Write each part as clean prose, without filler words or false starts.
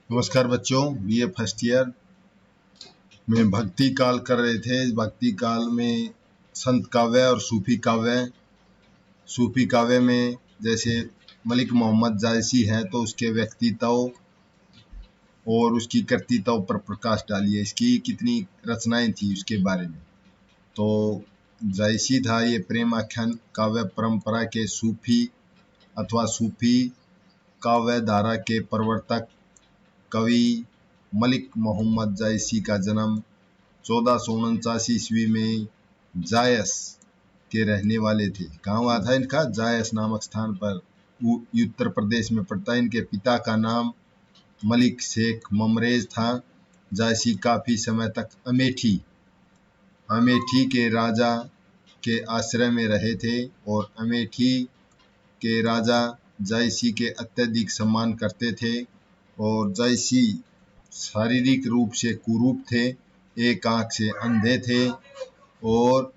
नमस्कार बच्चों, BA first year में भक्ति काल कर रहे थे। भक्ति काल में संत काव्य और सूफी काव्य में जैसे मलिक मोहम्मद जायसी है तो उसके व्यक्तित्व और उसकी कृतित्व पर प्रकाश डालिए। इसकी कितनी रचनाएं थी उसके बारे में। तो जायसी था ये प्रेम आख्यान काव्य परंपरा के सूफी काव्य धारा के प्रवर्तक कवि मलिक मोहम्मद जायसी का जन्म 1449 ईस्वी में जायस के रहने वाले थे। कहाँ हुआ था इनका? जायस नामक स्थान पर, उत्तर प्रदेश में पड़ता है। इनके पिता का नाम मलिक शेख ममरेज था। जायसी काफी समय तक अमेठी के राजा के आश्रय में रहे थे और अमेठी के राजा जायसी के अत्यधिक सम्मान करते थे। और जायसी शारीरिक रूप से कुरूप थे, एक आंख से अंधे थे और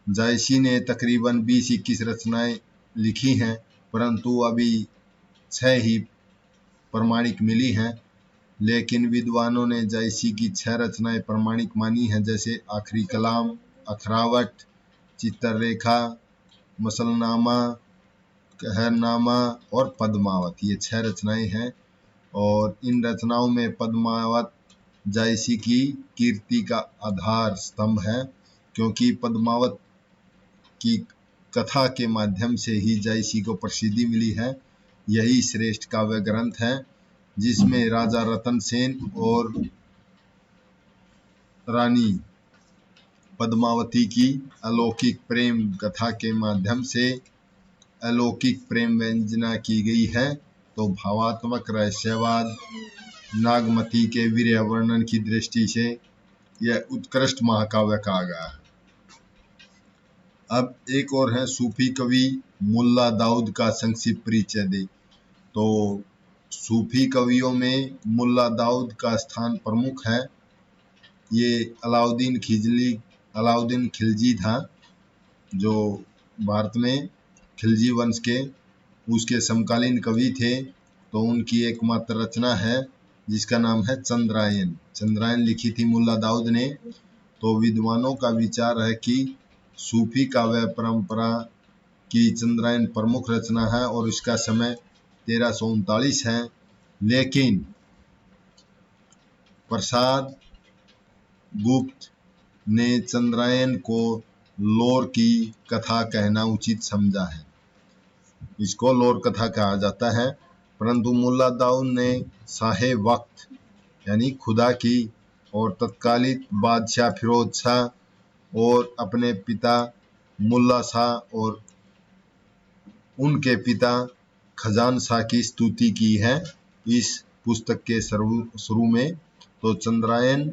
जायसी ने तकरीबन 20-21 रचनाएं लिखी हैं, परंतु अभी 6 ही प्रमाणिक मिली हैं। लेकिन विद्वानों ने जायसी की 6 रचनाएं प्रमाणिक मानी हैं, जैसे आखिरी कलाम, अखरावट, चित्ररेखा, मसलनामा, कहरनामा और पद्मावत। ये 6 रचनाएं हैं और इन रचनाओं में पद्मावत जायसी की कीर्ति का आधार स्तंभ है, क्योंकि पद्मावत की कथा के माध्यम से ही जायसी को प्रसिद्धि मिली है। यही श्रेष्ठ काव्य ग्रंथ है जिसमें राजा रतन सेन और रानी पद्मावती की अलौकिक प्रेम कथा के माध्यम से अलौकिक प्रेम व्यंजना की गई है। तो भावात्मक रहस्यवाद, नागमती के वीर्य वर्णन की दृष्टि से यह उत्कृष्ट महाकाव्य कहा गया है। अब एक और है सूफी कवि मुल्ला दाऊद का संक्षिप्त परिचय दे। तो सूफी कवियों में मुल्ला दाऊद का स्थान प्रमुख है। ये अलाउद्दीन खिलजी था, जो भारत में खिलजी वंश के उसके समकालीन कवि थे। तो उनकी एकमात्र रचना है जिसका नाम है चंद्रायन लिखी थी मुल्ला दाऊद ने। तो विद्वानों का विचार है कि सूफी काव्य परंपरा की चंद्रायन प्रमुख रचना है और इसका समय 1339 है। लेकिन प्रसाद गुप्त ने चंद्रायन को लोर की कथा कहना उचित समझा है। इसको लोर कथा कहा जाता है, परंतु मुल्ला दाऊद ने शाहे वक्त यानी खुदा की और तत्कालीन बादशाह फिरोज शाह और अपने पिता मुल्ला शाह और उनके पिता खजान शाह की स्तुति की है इस पुस्तक के शुरू में। तो चंद्रायन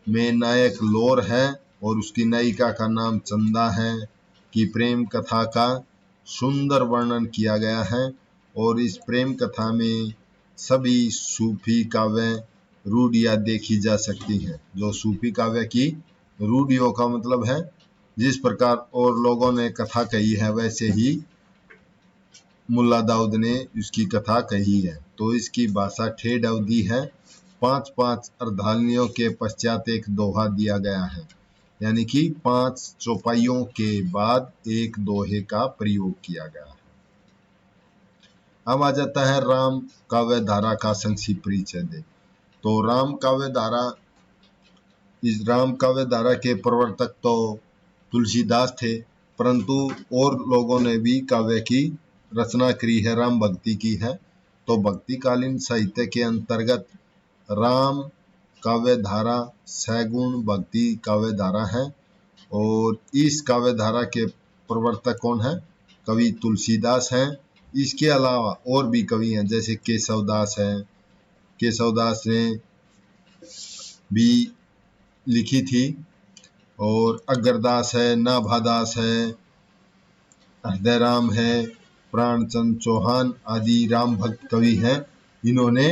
में नायक लोर है और उसकी नायिका का नाम चंदा है कि प्रेम कथा का सुंदर वर्णन किया गया है। और इस प्रेम कथा में सभी सूफी काव्य रूढ़ियाँ देखी जा सकती हैं। जो सूफी काव्य की रूढ़ियों का मतलब है जिस प्रकार और लोगों ने कथा कही है, वैसे ही मुल्ला दाऊद ने उसकी कथा कही है। तो इसकी भाषा ठेठ अवधि है। 5-5 अर्धांगिनियों के पश्चात एक दोहा दिया गया है, यानी कि 5 चौपाइयों के बाद एक दोहे का प्रयोग किया गया है। अब आ जाता है राम काव्य धारा का संक्षिप्त परिचय दे। तो राम काव्य धारा के प्रवर्तक तो तुलसीदास थे, परंतु और लोगों ने भी काव्य की रचना की है, राम भक्ति की है। तो भक्तिकालीन साहित्य के अंतर्गत राम काव्य धारा सैगुण भक्ति काव्य धारा है। और इस काव्य धारा के प्रवर्तक कौन है? कवि तुलसीदास हैं। इसके अलावा और भी कवि हैं, जैसे केशवदास है। केशवदास ने भी लिखी थी। और अग्रदास है, नाभादास है, हृदयराम है, प्राणचंद चौहान आदि राम भक्त कवि हैं। इन्होंने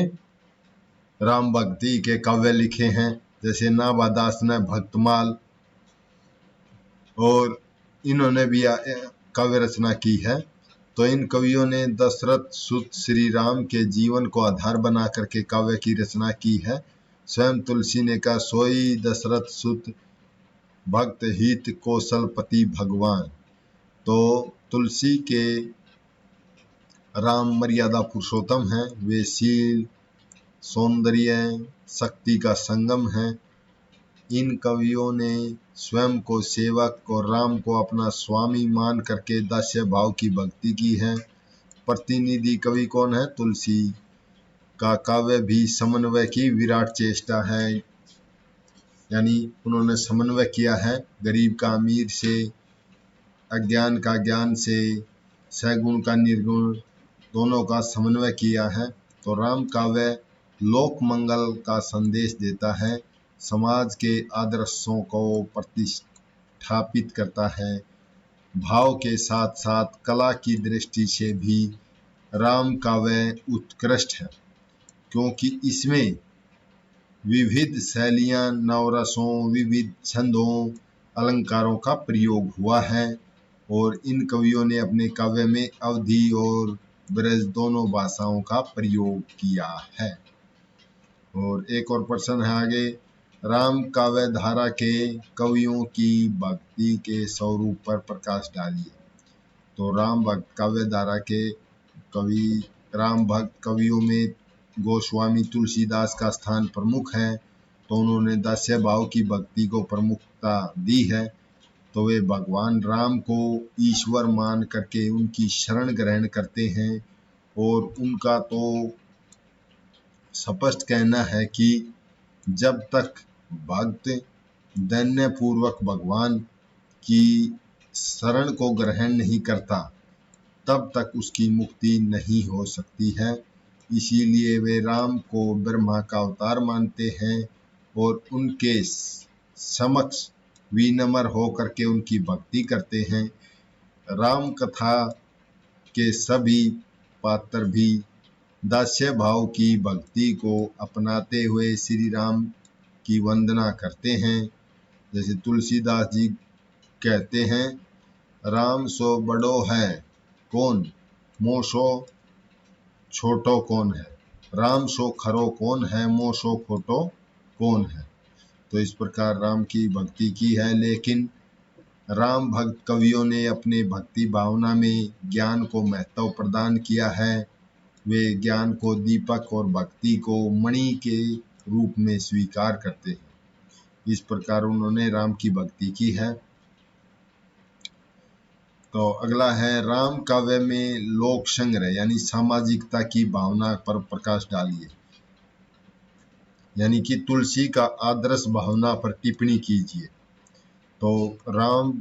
राम भक्ति के काव्य लिखे हैं, जैसे नाभादास ने भक्तमाल, और इन्होंने भी काव्य रचना की है। तो इन कवियों ने दशरथ सुत श्री राम के जीवन को आधार बना करके काव्य की रचना की है। स्वयं तुलसी ने कहा, सोई दशरथ सुत भक्त हित कौशलपति भगवान। तो तुलसी के राम मर्यादा पुरुषोत्तम हैं, वे शील सौंदर्य शक्ति का संगम है। इन कवियों ने स्वयं को सेवक और राम को अपना स्वामी मान करके दास्य भाव की भक्ति की है। प्रतिनिधि कवि कौन है? तुलसी का काव्य भी समन्वय की विराट चेष्टा है, यानी उन्होंने समन्वय किया है गरीब का अमीर से, अज्ञान का ज्ञान से, सगुण का निर्गुण, दोनों का समन्वय किया है। तो राम काव्य लोक मंगल का संदेश देता है, समाज के आदर्शों को प्रतिष्ठापित करता है। भाव के साथ साथ कला की दृष्टि से भी राम काव्य उत्कृष्ट है, क्योंकि इसमें विविध शैलियां, नवरसों, विविध छंदों, अलंकारों का प्रयोग हुआ है। और इन कवियों ने अपने काव्य में अवधी और ब्रज दोनों भाषाओं का प्रयोग किया है। और एक और प्रश्न है आगे, राम काव्य धारा के कवियों की भक्ति के स्वरूप पर प्रकाश डालिए। तो राम भक्त काव्य धारा के कवि, राम भक्त कवियों में गोस्वामी तुलसीदास का स्थान प्रमुख है। तो उन्होंने दास्य भाव की भक्ति को प्रमुखता दी है। तो वे भगवान राम को ईश्वर मान करके उनकी शरण ग्रहण करते हैं। और उनका तो स्पष्ट कहना है कि जब तक भक्त दैन्य पूर्वक भगवान की शरण को ग्रहण नहीं करता, तब तक उसकी मुक्ति नहीं हो सकती है। इसीलिए वे राम को ब्रह्मा का अवतार मानते हैं और उनके समक्ष विनम्र होकर के उनकी भक्ति करते हैं। राम कथा के सभी पात्र भी दास्य भाव की भक्ति को अपनाते हुए श्री राम की वंदना करते हैं। जैसे तुलसीदास जी कहते हैं, राम सो बड़ो है कौन, मोह सो छोटो कौन है। राम सो खरो कौन है, मोह सो खोटो कौन है। तो इस प्रकार राम की भक्ति की है। लेकिन राम भक्त कवियों ने अपने भक्ति भावना में ज्ञान को महत्व प्रदान किया है। वे ज्ञान को दीपक और भक्ति को मणि के रूप में स्वीकार करते हैं। इस प्रकार उन्होंने राम की भक्ति की है। तो अगला है, राम काव्य में लोक संग्रह यानी सामाजिकता की भावना पर प्रकाश डालिए। यानी कि तुलसी का आदर्श भावना पर टिप्पणी कीजिए। तो राम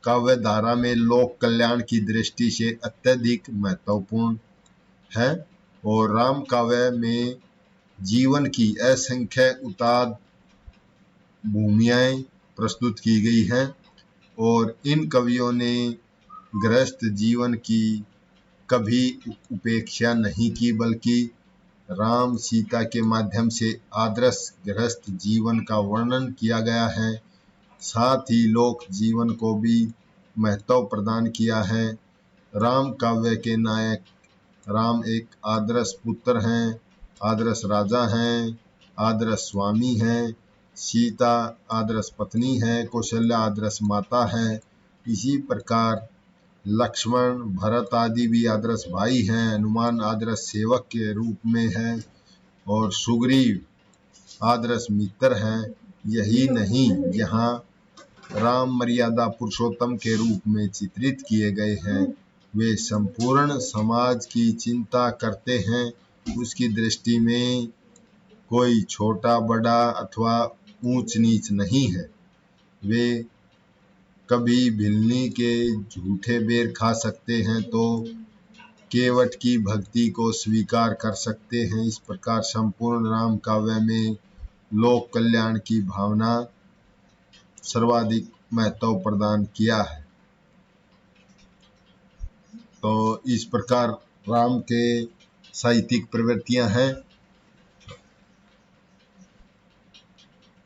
काव्य धारा में लोक कल्याण की दृष्टि से अत्यधिक महत्वपूर्ण है। और राम काव्य में जीवन की असंख्य उतार भूमियाएं प्रस्तुत की गई हैं। और इन कवियों ने गृहस्थ जीवन की कभी उपेक्षा नहीं की, बल्कि राम सीता के माध्यम से आदर्श गृहस्थ जीवन का वर्णन किया गया है। साथ ही लोक जीवन को भी महत्व प्रदान किया है। राम काव्य के नायक राम एक आदर्श पुत्र हैं, आदर्श राजा हैं, आदर्श स्वामी हैं। सीता आदर्श पत्नी है, कौशल्या आदर्श माता है। इसी प्रकार लक्ष्मण, भरत आदि भी आदर्श भाई हैं। हनुमान आदर्श सेवक के रूप में है और सुग्रीव आदर्श मित्र हैं। यही नहीं, यहाँ राम मर्यादा पुरुषोत्तम के रूप में चित्रित किए गए हैं। वे संपूर्ण समाज की चिंता करते हैं। उसकी दृष्टि में कोई छोटा बड़ा अथवा ऊंच नीच नहीं है। वे कभी भिलनी के झूठे बेर खा सकते हैं तो केवट की भक्ति को स्वीकार कर सकते हैं। इस प्रकार संपूर्ण राम काव्य में लोक कल्याण की भावना सर्वाधिक महत्व प्रदान किया है। तो इस प्रकार राम के साहित्यिक प्रवृत्तियां हैं।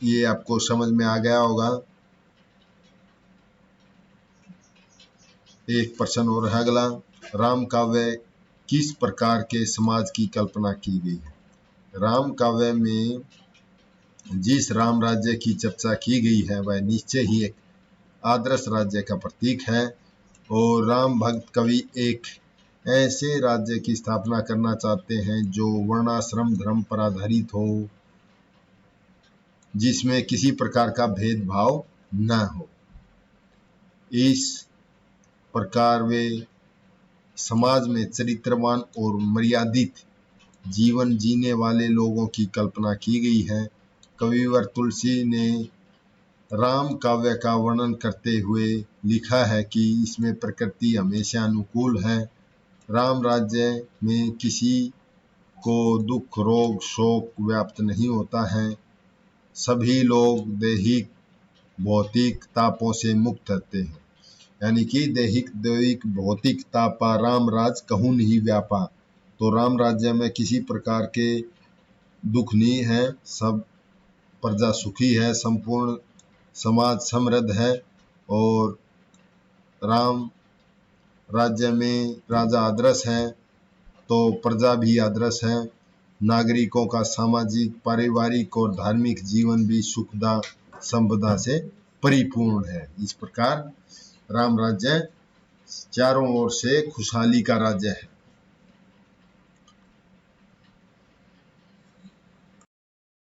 ये आपको समझ में आ गया होगा। एक प्रश्न और है अगला, राम काव्य किस प्रकार के समाज की कल्पना की गई है? राम काव्य में जिस राम राज्य की चर्चा की गई है वह निश्चय ही एक आदर्श राज्य का प्रतीक है और राम भक्त कवि एक ऐसे राज्य की स्थापना करना चाहते हैं जो वर्णाश्रम धर्म पर आधारित हो, जिसमें किसी प्रकार का भेदभाव न हो। इस प्रकार वे समाज में चरित्रवान और मर्यादित जीवन जीने वाले लोगों की कल्पना की गई है। कविवर तुलसी ने राम काव्य का वर्णन करते हुए लिखा है कि इसमें प्रकृति हमेशा अनुकूल है। राम राज्य में किसी को दुख रोग शोक व्याप्त नहीं होता है। सभी लोग दैहिक भौतिक तापों से मुक्त रहते हैं, यानी कि दैहिक भौतिक तापा राम राज कहूँ नहीं व्यापा। तो राम राज्य में किसी प्रकार के दुख नहीं है, सब प्रजा सुखी है, संपूर्ण समाज समृद्ध है और राम राज्य में राजा आदर्श है तो प्रजा भी आदर्श है। नागरिकों का सामाजिक पारिवारिक और धार्मिक जीवन भी सुखदा संपदा से परिपूर्ण है। इस प्रकार राम राज्य चारों ओर से खुशहाली का राज्य है।